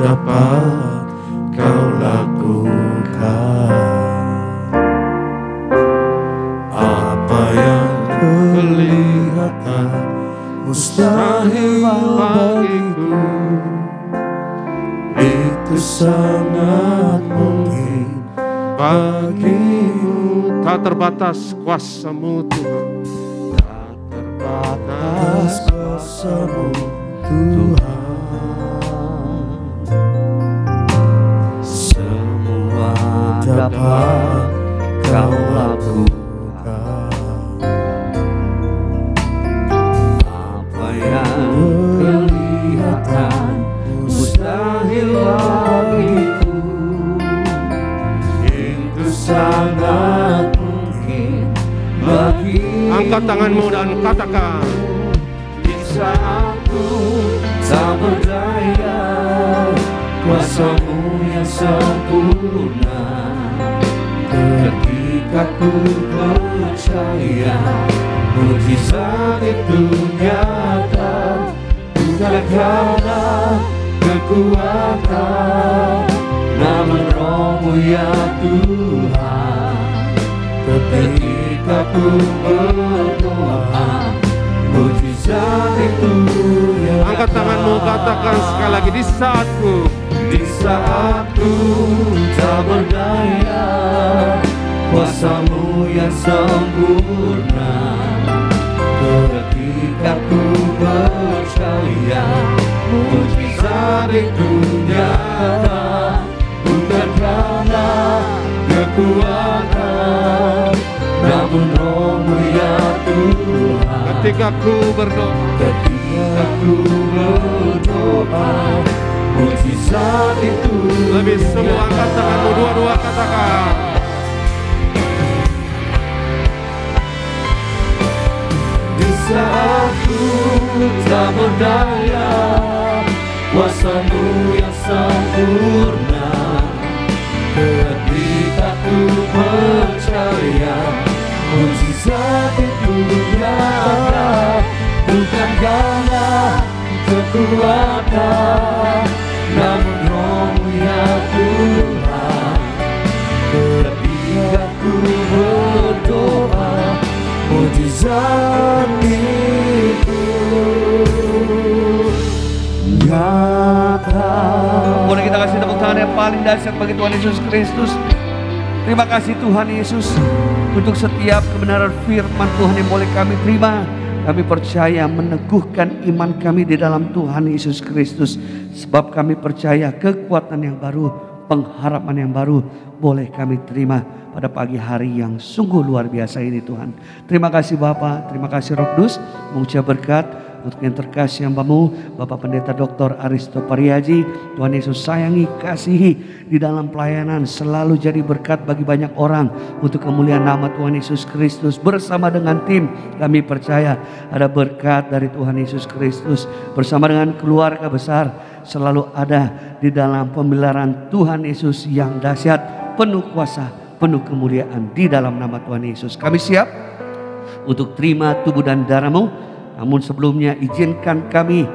S2: dapat Kau lakukan. Apa yang kelihatan mustahil bagiku, itu sangat mungkin bagimu. Tak terbatas kuasa-Mu Tuhan. Tak terbatas kuasa-Mu Tuhan. Semua dapat Kau lakukan. Apa yang kelihatan mustahil bagiku, itu sangat mungkin bagimu. Angkat tanganmu dan katakan, di saat ku tak berdaya, kuasa-Mu yang sempurna. Ketika ku percaya, mujizat itu nyata. Bukan karena kekuatan, namun Roh-Mu ya Tuhan. Ketika ku berdoa, mujizat itu nyata. Angkat tanganmu, katakan sekali lagi, di saat ku tak berdaya, kuasa-Mu yang sempurna. Ketika ku percaya, mujizat itu nyata. Ketika ku berdoa,
S1: mujizat itu.
S2: Lebih semua angkat tanganmu, dua-dua katakan.
S1: Di saat ku tak berdaya, kuasa-Mu yang sempurna. Ketika ku percaya, mujizat itu nyata. Bukan karena kekuatan, namun Roh-Mu ya Tuhan. Ketika ku berdoa, mujizat itu nyata.
S4: Boleh kita kasih tepuk tangan yang paling dahsyat bagi Tuhan Yesus Kristus. Terima kasih Tuhan Yesus untuk setiap kebenaran firman Tuhan yang boleh kami terima. Kami percaya meneguhkan iman kami di dalam Tuhan Yesus Kristus. Sebab kami percaya kekuatan yang baru, pengharapan yang baru boleh kami terima pada pagi hari yang sungguh luar biasa ini Tuhan. Terima kasih Bapa, terima kasih Roh Kudus, mengucap berkat untuk yang terkasih hambamu Bapak Pendeta Dr. Aristo Pariaji. Tuhan Yesus sayangi, kasihi di dalam pelayanan, selalu jadi berkat bagi banyak orang untuk kemuliaan nama Tuhan Yesus Kristus. Bersama dengan tim kami percaya ada berkat dari Tuhan Yesus Kristus. Bersama dengan keluarga besar selalu ada di dalam pemeliharaan Tuhan Yesus yang dahsyat, penuh kuasa, penuh kemuliaan di dalam nama Tuhan Yesus. Kami siap untuk terima tubuh dan darah-Mu. Namun sebelumnya izinkan kami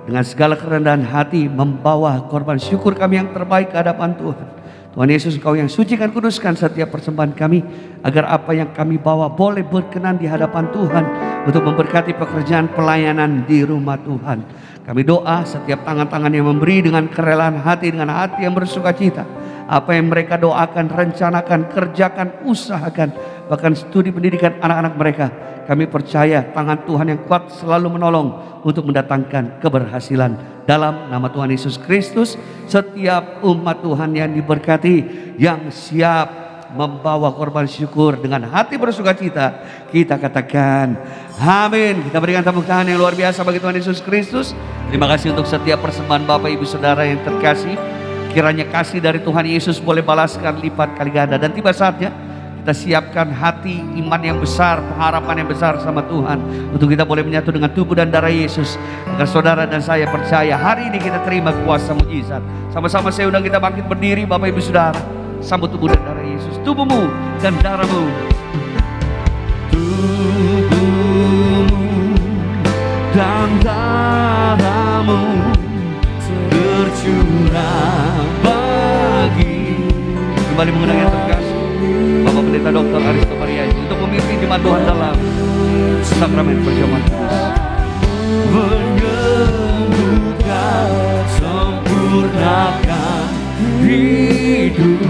S4: dengan segala kerendahan hati membawa korban syukur kami yang terbaik ke hadapan Tuhan. Tuhan Yesus, Engkau yang sucikan, kuduskan setiap persembahan kami, agar apa yang kami bawa boleh berkenan di hadapan Tuhan untuk memberkati pekerjaan pelayanan di rumah Tuhan. Kami doa setiap tangan-tangan yang memberi dengan kerelaan hati, dengan hati yang bersuka cita. Apa yang mereka doakan, rencanakan, kerjakan, usahakan, bahkan studi pendidikan anak-anak mereka, kami percaya tangan Tuhan yang kuat selalu menolong untuk mendatangkan keberhasilan. Dalam nama Tuhan Yesus Kristus, setiap umat Tuhan yang diberkati, yang siap membawa korban syukur dengan hati bersuka cita, kita katakan amin. Kita berikan tepuk tangan yang luar biasa bagi Tuhan Yesus Kristus. Terima kasih untuk setiap persembahan Bapak Ibu Saudara yang terkasih. Kiranya kasih dari Tuhan Yesus boleh balaskan lipat kali ganda. Dan tiba saatnya kita siapkan hati iman yang besar, pengharapan yang besar sama Tuhan, untuk kita boleh menyatu dengan tubuh dan darah Yesus. Agar saudara dan saya percaya hari ini kita terima kuasa mujizat. Sama-sama saya undang kita bangkit berdiri Bapak Ibu Saudara. Sambut tubuh dan darah Yesus. Tubuhmu dan darahmu.
S1: Tubuhmu dan darahmu tercurah bagi.
S4: Kembali mengundang yang terkasih Bapak Pendeta Dr. Aristo Pariaji untuk memimpin jemaat Tuhan dalam sakramen perjamuan kudus.
S1: Menyembuhkan, sempurnakan hidup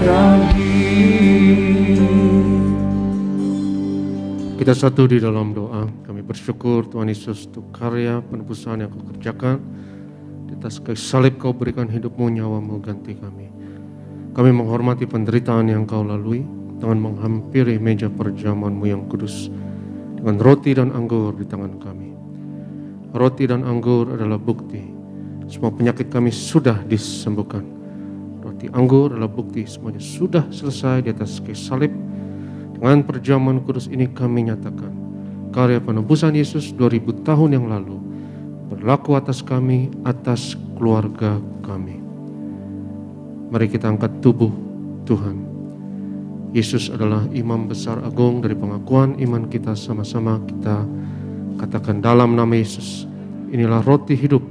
S1: kami.
S2: Kita satu di dalam doa. Kami bersyukur Tuhan Yesus untuk karya penebusan yang Kau kerjakan. Di atas kayu salib Kau berikan hidup-Mu, nyawa-Mu ganti kami. Kami menghormati penderitaan yang Kau lalui dengan menghampiri meja perjamuan-Mu yang kudus dengan roti dan anggur di tangan kami. Roti dan anggur adalah bukti semua penyakit kami sudah disembuhkan. Roti anggur adalah bukti semuanya sudah selesai di atas kayu salib. Dengan perjamuan kudus ini kami nyatakan karya penebusan Yesus 2000 tahun yang lalu berlaku atas kami, atas keluarga kami. Mari kita angkat tubuh Tuhan. Yesus adalah imam besar agung. Dari pengakuan iman kita sama-sama kita katakan dalam nama Yesus, inilah roti hidup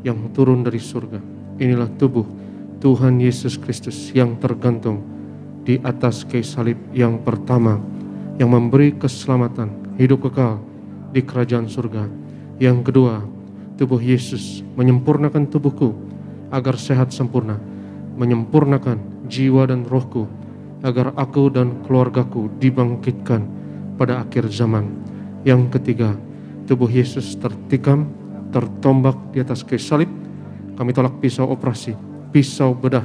S2: yang turun dari surga. Inilah tubuh Tuhan Yesus Kristus yang tergantung di atas kayu salib yang pertama, yang memberi keselamatan, hidup kekal di kerajaan surga. Yang kedua, tubuh Yesus menyempurnakan tubuhku agar sehat sempurna, menyempurnakan jiwa dan rohku agar aku dan keluargaku dibangkitkan pada akhir zaman. Yang ketiga, tubuh Yesus tertikam, tertombak di atas kayu salib. Kami tolak pisau operasi, pisau bedah,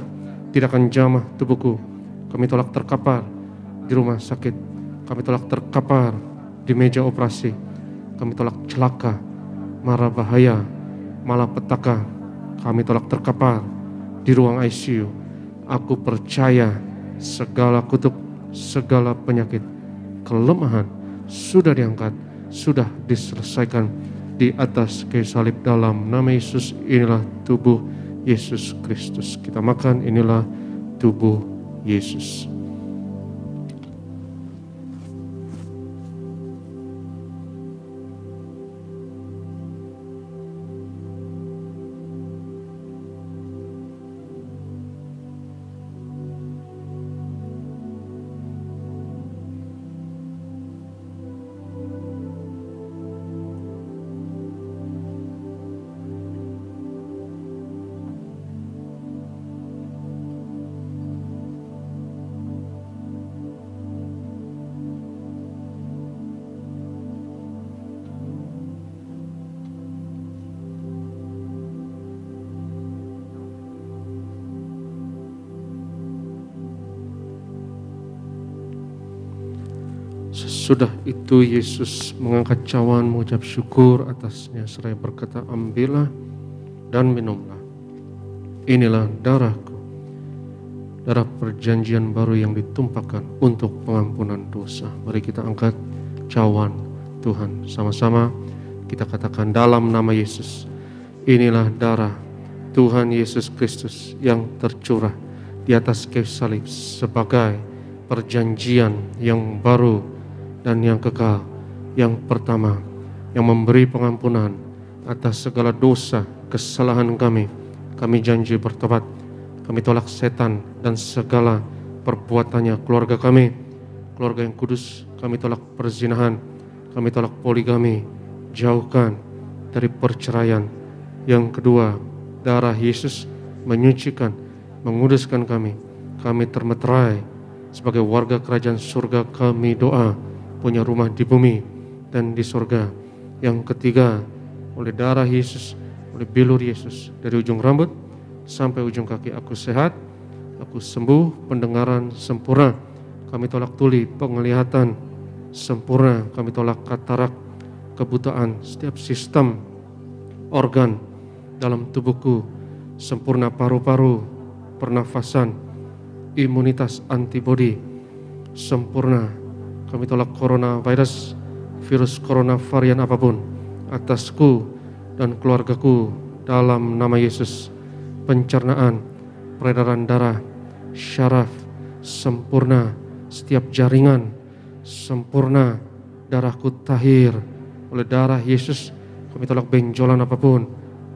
S2: tidak akan jamah tubuhku. Kami tolak terkapar di rumah sakit. Kami tolak terkapar di meja operasi. Kami tolak celaka, mara bahaya, malapetaka. Kami tolak terkapar di ruang ICU. Aku percaya segala kutuk, segala penyakit, kelemahan sudah diangkat, sudah diselesaikan di atas kayu salib. Dalam nama Yesus, inilah tubuh Yesus Kristus. Kita makan, inilah tubuh Yesus. Sesudah itu Yesus mengangkat cawan, mengucap syukur atasnya, seraya berkata, ambillah dan minumlah. Inilah darahku, darah perjanjian baru yang ditumpahkan untuk pengampunan dosa. Mari kita angkat cawan Tuhan sama-sama. Kita katakan dalam nama Yesus, inilah darah Tuhan Yesus Kristus yang tercurah di atas kayu salib sebagai perjanjian yang baru dan yang kekal, yang pertama, yang memberi pengampunan atas segala dosa, kesalahan kami. Kami janji bertobat, kami tolak setan dan segala perbuatannya. Keluarga kami, keluarga yang kudus, kami tolak perzinahan, kami tolak poligami, jauhkan dari perceraian. Yang kedua, darah Yesus menyucikan, menguduskan kami. Kami termeterai sebagai warga kerajaan surga. Kami doa punya rumah di bumi dan di surga. Yang ketiga, oleh darah Yesus, oleh bilur Yesus, dari ujung rambut sampai ujung kaki aku sehat, aku sembuh, pendengaran sempurna. Kami tolak tuli, penglihatan sempurna. Kami tolak katarak, kebutaan, setiap sistem organ dalam tubuhku sempurna, paru-paru, pernafasan, imunitas, antibodi sempurna. Kami tolak coronavirus, virus corona varian apapun atasku dan keluargaku dalam nama Yesus. Pencernaan, peredaran darah, syaraf sempurna, setiap jaringan sempurna. Darahku tahir oleh darah Yesus. Kami tolak benjolan apapun,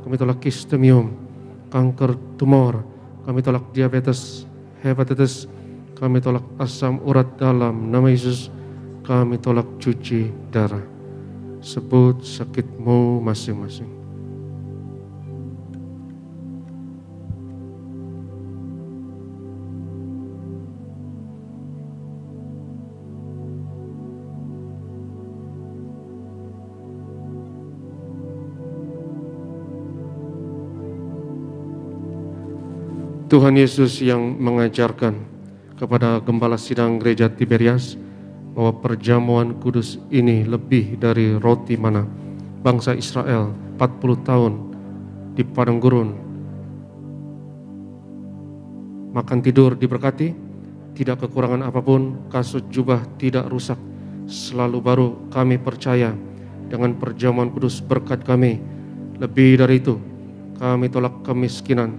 S2: kami tolak kistemium, kanker tumor, kami tolak diabetes, hepatitis, kami tolak asam urat dalam nama Yesus. Kami tolak cuci darah. Sebut sakitmu masing-masing. Tuhan Yesus yang mengajarkan kepada gembala sidang gereja Tiberias bahwa perjamuan kudus ini lebih dari roti mana. Bangsa Israel 40 tahun di padang gurun, makan tidur diberkati, tidak kekurangan apapun, kasut jubah tidak rusak, selalu baru. Kami percaya dengan perjamuan kudus berkat kami. Lebih dari itu, kami tolak kemiskinan,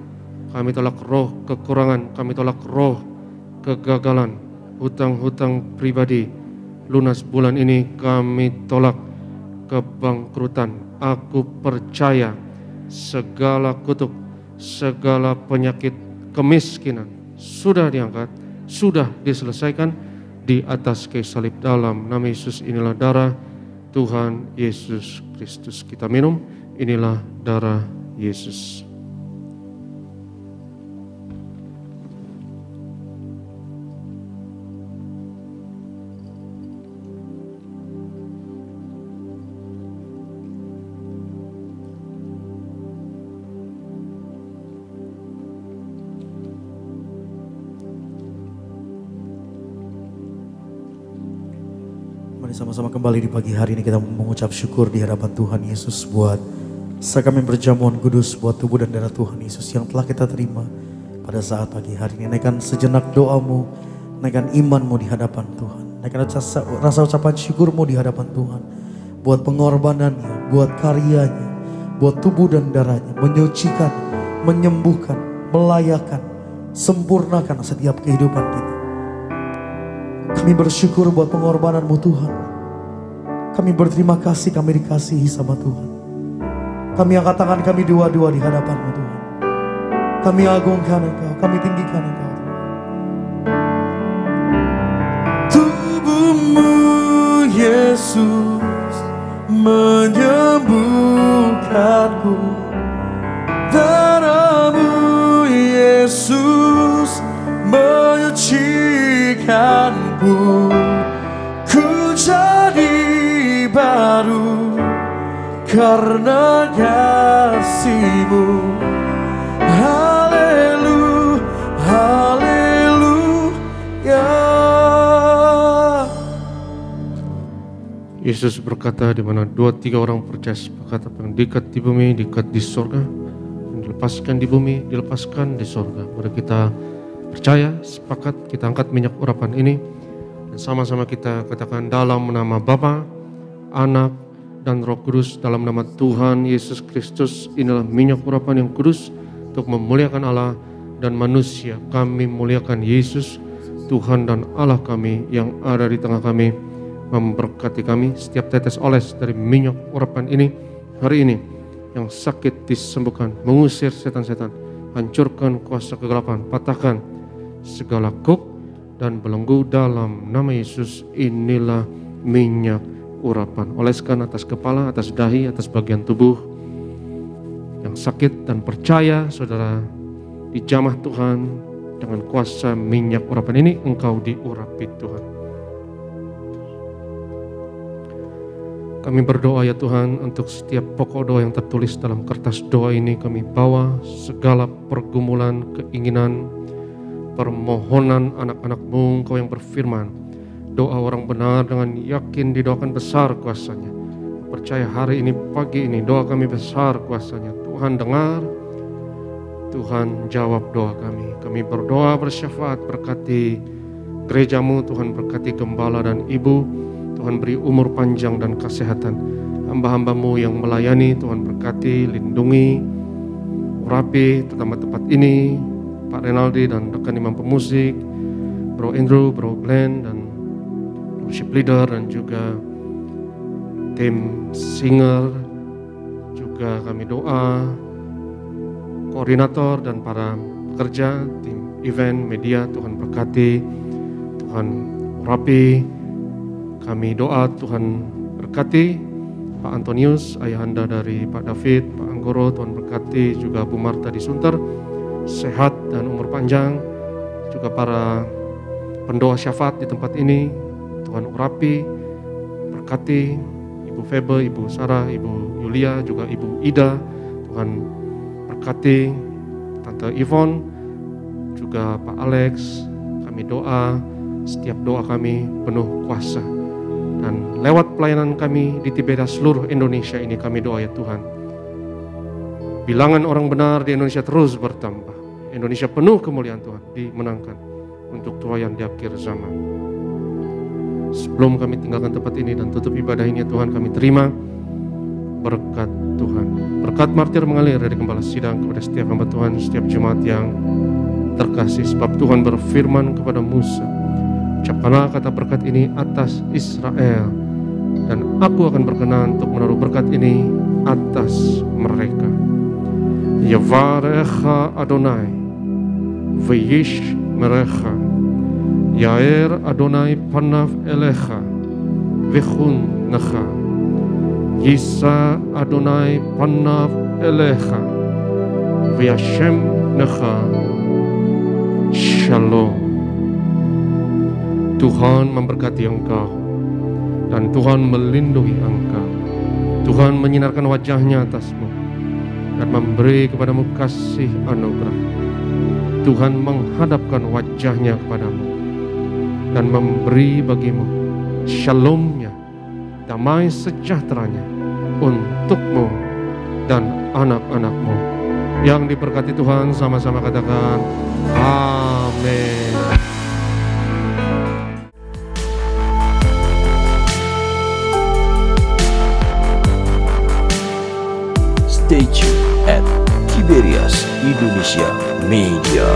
S2: kami tolak roh kekurangan, kami tolak roh kegagalan, hutang-hutang pribadi. Lunas bulan ini kami tolak kebangkrutan. Aku percaya segala kutuk, segala penyakit kemiskinan sudah diangkat, sudah diselesaikan di atas kayu salib. Dalam nama Yesus, inilah darah Tuhan Yesus Kristus. Kita minum, inilah darah Yesus.
S5: Mari sama-sama kembali di pagi hari ini kita mengucap syukur di hadapan Tuhan Yesus buat sakramen perjamuan kudus, buat tubuh dan darah Tuhan Yesus yang telah kita terima pada saat pagi hari ini. Naikkan sejenak doamu, naikkan imanmu di hadapan Tuhan, naikkan rasa ucapan syukurmu di hadapan Tuhan buat pengorbanannya, buat karyanya, buat tubuh dan darahnya, menyucikan, menyembuhkan, melayakan, sempurnakan setiap kehidupan kita. Kami bersyukur buat pengorbananmu Tuhan. Kami berterima kasih, kami dikasihi sama Tuhan. Kami angkat tangan kami dua-dua di hadapanmu Tuhan. Kami agungkan Engkau, kami tinggikan Engkau.
S1: Tubuhmu Yesus menyembuhkanku, darahmu Yesus menyucikanku. Ku jadi baru karena kasih-Mu. Haleluya, haleluya.
S2: Yesus berkata, di mana 2-3 orang percaya sepakat, apa yang diikat di bumi diikat di sorga, yang dilepaskan di bumi dilepaskan di sorga. Mari kita percaya, sepakat, kita angkat minyak urapan ini dan sama-sama kita katakan dalam nama Bapa, Anak, dan Roh Kudus, dalam nama Tuhan Yesus Kristus. Inilah minyak urapan yang kudus untuk memuliakan Allah dan manusia. Kami muliakan Yesus, Tuhan dan Allah kami yang ada di tengah kami, memberkati kami. Setiap tetes oles dari minyak urapan ini hari ini, yang sakit disembuhkan, mengusir setan-setan, hancurkan kuasa kegelapan, patahkan segala kuk dan belenggu dalam nama Yesus. Inilah minyak urapan. Oleskan atas kepala, atas dahi, atas bagian tubuh yang sakit, dan percaya saudara dijamah Tuhan dengan kuasa minyak urapan ini. Engkau diurapi Tuhan. Kami berdoa ya Tuhan, untuk setiap pokok doa yang tertulis dalam kertas doa ini kami bawa segala pergumulan, keinginan, permohonan anak-anak-Mu, Engkau yang berfirman, doa orang benar dengan yakin didoakan besar kuasanya. Percaya hari ini, pagi ini, doa kami besar kuasanya. Tuhan dengar, Tuhan jawab doa kami. Kami berdoa bersyafaat, berkati gereja-Mu, Tuhan berkati gembala dan ibu, Tuhan beri umur panjang dan kesehatan. Hamba-hamba-Mu yang melayani, Tuhan berkati, lindungi, urapi terutama tempat ini, Pak Renaldi dan rekan imam pemusik, Bro Andrew, Bro Glenn, dan worship leader, dan juga tim singer. Juga kami doa koordinator dan para pekerja, tim event, media, Tuhan berkati, Tuhan urapi. Kami doa Tuhan berkati Pak Antonius, ayahanda dari Pak David, Pak Anggoro, Tuhan berkati juga Bu Marta di Sunter, sehat dan umur panjang. Juga para pendoa syafaat di tempat ini, Tuhan urapi, berkati Ibu Febe, Ibu Sarah, Ibu Yulia, juga Ibu Ida, Tuhan berkati Tante Yvonne, juga Pak Alex. Kami doa, setiap doa kami penuh kuasa. Dan lewat pelayanan kami di Tibeda seluruh Indonesia ini, kami doa ya Tuhan, bilangan orang benar di Indonesia terus bertambah. Indonesia penuh kemuliaan Tuhan dimenangkan untuk tuayan di akhir zaman. Sebelum kami tinggalkan tempat ini dan tutup ibadah ini, Tuhan, kami terima berkat Tuhan. Berkat martir mengalir dari gembala sidang kepada setiap hamba Tuhan, setiap jemaat yang terkasih. Sebab Tuhan berfirman kepada Musa, ucapkanlah kata berkat ini atas Israel, dan aku akan berkenan untuk menaruh berkat ini atas mereka. Yavarecha Adonai V'yish merecha, Yair Adonai panav elecha V'chun necha, Yisa Adonai panav elecha V'yashem necha Shalom. Tuhan memberkati engkau dan Tuhan melindungi engkau. Tuhan menyinarkan wajahnya atasmu dan memberi kepadamu kasih anugerah. Tuhan menghadapkan wajahnya kepadamu dan memberi bagimu shalom-Nya, damai sejahteranya untukmu dan anak-anakmu. Yang diberkati Tuhan sama-sama katakan amin.
S6: Stay tuned at Tiberias Indonesia Media.